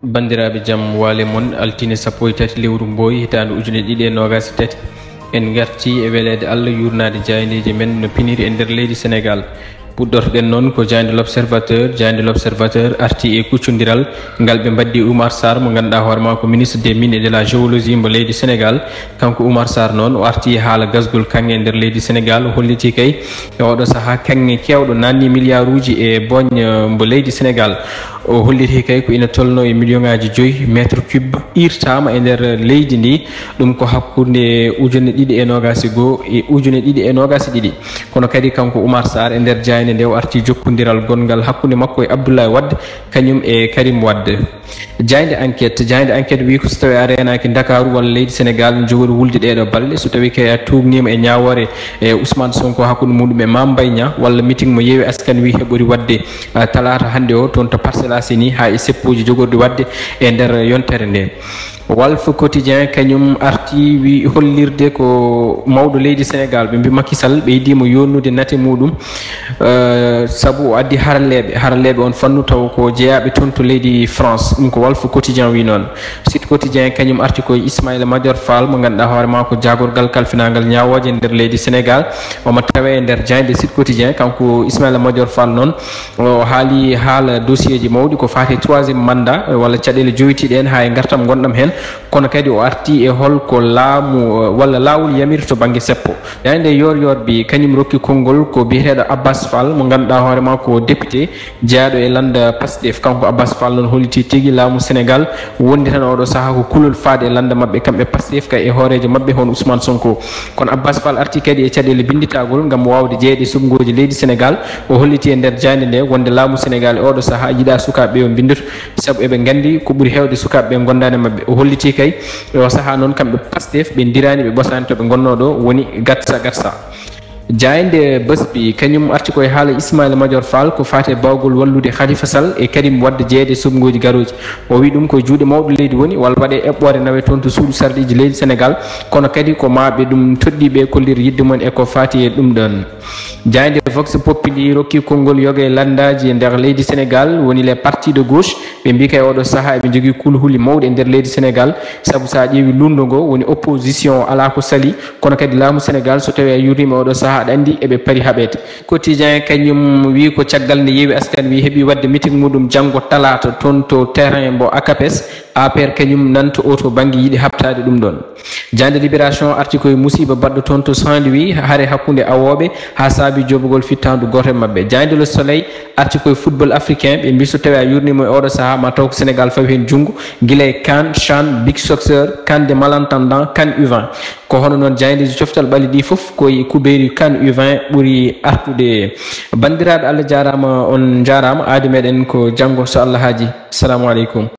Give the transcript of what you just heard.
Bandiraɓe jaam wale mon altine 13 lewru mboyi hitande ujune 2023 en garti e welede Allah yurnade jayndeji men no piniri e nder leydi Sénégal. Puɗɗortoɗen noon ko jayde l'observateur arti e kuccodiral ngal ɓe mbaddi Oumar Sarr mo ganduɗa hoorema ko ministre des mines et de la géologie mo leydi Sénégal. Kanko Oumar Sarr noon o arti haala gasgol kanŋe e nder leydi Sénégal o holliti kay e oɗo saaha kanŋe kewɗo nanni milliard uji e bogne mbo leydi Sénégal. O holliti kay ko ina tolno e million ngaji 5 métre cube irtama e nder leydi ndi, ɗum ko hakkude ujune 221 e ujune 222. kono kadi kanko Oumar Sarr e nder jayne nde o arti jokkodiral gongal hakkude makko e Abdoulaye Wade kañum e Karim Wade. jayde enquête wi ko so tawi a renaki Dakaru walla leydi Sénégal jogori wulde ɗeɗo balɗe, so tawi kay a tugnima e ñawore e Ousmane Sonko hakkude muɗum e Mame Mbaye Niang walla meeting mo Yewwi Askan Wi heɓori wadde talata hande o toon to Parcelles Assainies ha e seppuji jogorɗi wadde e nder yontere nde. Walf Quotidien kañum arti wi hollirde ko mawɗo leydi Sénégal ɓe mbi Macky Sall ɓeydimo yonnude nate muɗum saabu o addi haralleɓe on fannu taw ko jeeyaɓe toon to leydi France. ɗum ko Walf Quotidien wi noon. Sud Quotidien kañum arti koye Ismaïla Madior Fall mo ganduɗa hoorema ko jagorgal kalfinagal ñawoje nder leydi Sénégal. omo tawe e nder jayde Sud Quotidien kanko Ismaïla Madior Fall noon o haali haala dossier ji mawɗi ko fati 3e mandat walla caɗele joytiɗen ha e gartam gonɗam hen, kono kadi o arti e holko laamu walla lawol yamiri to banggue seppo. yande yorbi kañum rokki konngol ko biyeteɗo Abbas Fall mo ganduɗa hoorema ko député jeeyaɗo e landa Pastef. kanko Abbas Fall noon holliti tigui laamu Sénégal wondi tan oɗo saaha ko kulol faade e landa mabɓe kamɓe Pastef kay e hoorejo mabɓe hono Ousmane Sonko. kono Abbas Fall arti kadi e caɗele binditagol gam wawde jeeyde sumgoji leydi Sénégal. o holliti e nder jayde nde wonde laamu Sénégal e oɗo saaha yiiɗa sukaɓeɓe o bindoto saabu eɓe gandi ko ɓuuri hewde sukaɓeɓe gondani mabɓe. o holliti kay o saaha noon kamɓe Pastef ɓe dirani ɓe ɓosani to ɓe gonnoɗo woni gatsa. jayde Basbi kañum arti koye haala Ismaïla Madior Fall ko fate bawgol wallude Khalifa Sall e Karim Wade jeeyde sumgoji garoji. o wi ɗum koye juuɗe mawɗo leydi woni walla waɗe eɓɓore nawe toon to suudu sarɗiji leydi Sénégal, kono kadi ko maɓe ɗum toɗɗiɓe kollir yidde mon e ko fati e ɗum ɗon. jayde Vox Populi rokki konngol yoga e landaji e nder leydi Sénégal woni les partis de gauche. ɓe mbi kay oɗo saaha eɓe jogui kulhuli mawɗe e nder leydi Sénégal, saabu sa ƴeewi lundo ngo woni opposition ala ko sali, kono kadi laamu Sénégal so tawi a yurima oɗo saaha aɗa andi eɓe paari haɓede. Quotidien kañum wi ko caggal nde Yewwi Askan Wi heeɓi wadde meeting muɗum janggo talata toon to terrain mbo ACAPES. APR kañum nanto to banggue yiiɗi habtade ɗum ɗon. jande Libération arti koye musiba baɗɗo toon to Saint-Louis haare hakkude awoɓe ha saabi jobugol fittandu goto e mabɓe. jande Le Soleil arti koye football africain ɓe mbi so tawi a yurnimo e oɗo saaha ma taw ko Sénégal fawi hen junggo guila e CAN, CHAN, Big Soccer, CAN des malentendants, CAN U20. ko hono noon jayndeji coftal ɓaali ɗi foof koye kuberi CAN U20 ɓuuri artude. bandiraɓe Allah jarama, on jarama. aadi meɗen ko janggo so Allah haaji. Assalamu aleykum.